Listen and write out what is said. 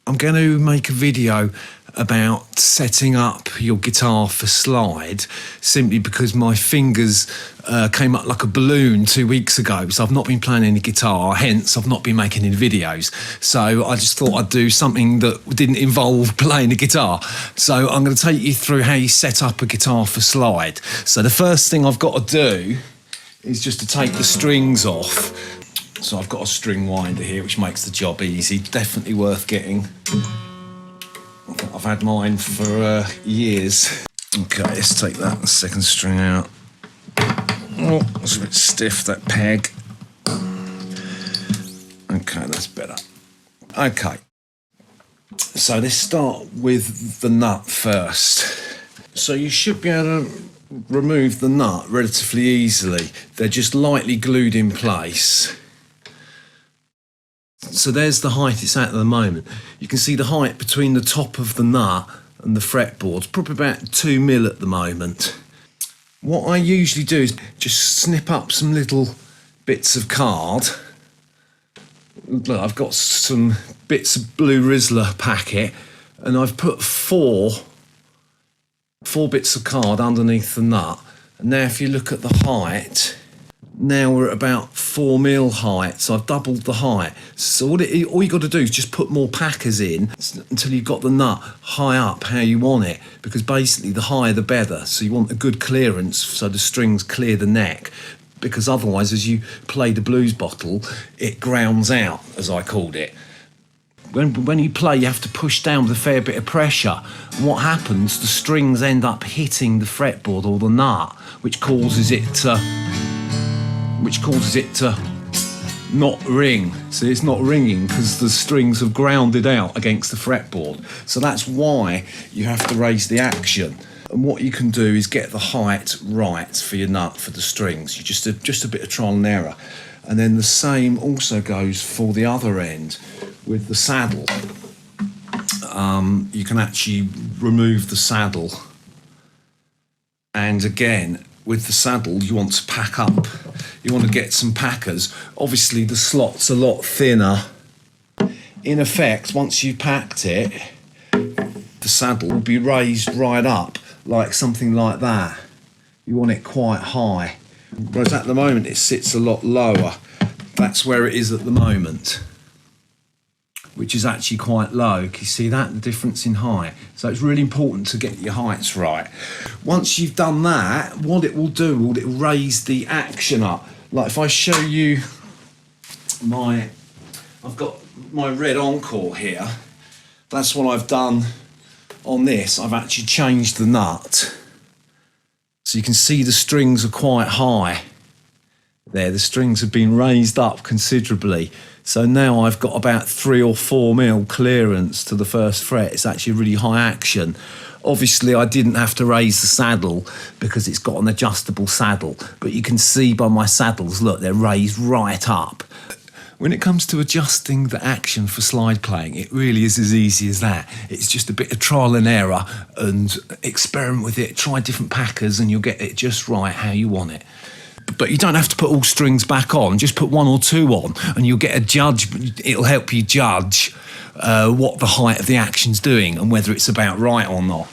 I'm going to make a video about setting up your guitar for slide, simply because my fingers came up like a balloon 2 weeks ago, so I've not been playing any guitar, hence I've not been making any videos. So I just thought I'd do something that didn't involve playing the guitar. So I'm going to take you through how you set up a guitar for slide. So the first thing I've got to do is just to take the strings off. So I've got a string winder here, which makes the job easy. Definitely worth getting. I've had mine for years. Okay, let's take that second string out. Oh, it's a bit stiff, that peg. Okay, that's better. Okay, so let's start with the nut first. So you should be able to remove the nut relatively easily. They're just lightly glued in place. So there's the height it's at the moment. You can see the height between the top of the nut and the fretboard, probably about 2 mil at the moment. What I usually do is just snip up some little bits of card. Look, I've got some bits of blue Rizzler packet, and I've put four bits of card underneath the nut. And now if you look at the height, now we're at about 4 mil height, so I've doubled the height. So all you got to do is just put more packers in until you've got the nut high up how you want it, because basically the higher the better. So you want a good clearance so the strings clear the neck, because otherwise as you play the blues bottle, it grounds out, as I called it. When you play, you have to push down with a fair bit of pressure. And what happens, the strings end up hitting the fretboard or the nut, which causes it to not ring. So it's not ringing because the strings have grounded out against the fretboard. So that's why you have to raise the action. And what you can do is get the height right for your nut, for the strings. You just a bit of trial and error. And then the same also goes for the other end with the saddle. You can actually remove the saddle. And again, with the saddle, you want to pack up. You want to get some packers. Obviously, the slot's a lot thinner. In effect, once you've packed it, the saddle will be raised right up, like something like that. You want it quite high. Whereas at the moment, it sits a lot lower. That's where it is at the moment, which is actually quite low. Can you see that, the difference in height? So it's really important to get your heights right. Once you've done that, what it will do, it will raise the action up. Like if I show you I've got my red Encore here. That's what I've done on this. I've actually changed the nut. So you can see the strings are quite high. There, the strings have been raised up considerably. So now I've got about 3 or 4 mil clearance to the first fret. It's actually really high action. Obviously, I didn't have to raise the saddle because it's got an adjustable saddle. But you can see by my saddles, look, they're raised right up. When it comes to adjusting the action for slide playing, it really is as easy as that. It's just a bit of trial and error and experiment with it. Try different packers and you'll get it just right how you want it. But you don't have to put all strings back on, just put 1 or 2 on and you'll get a judge. It'll help you judge what the height of the action's doing and whether it's about right or not.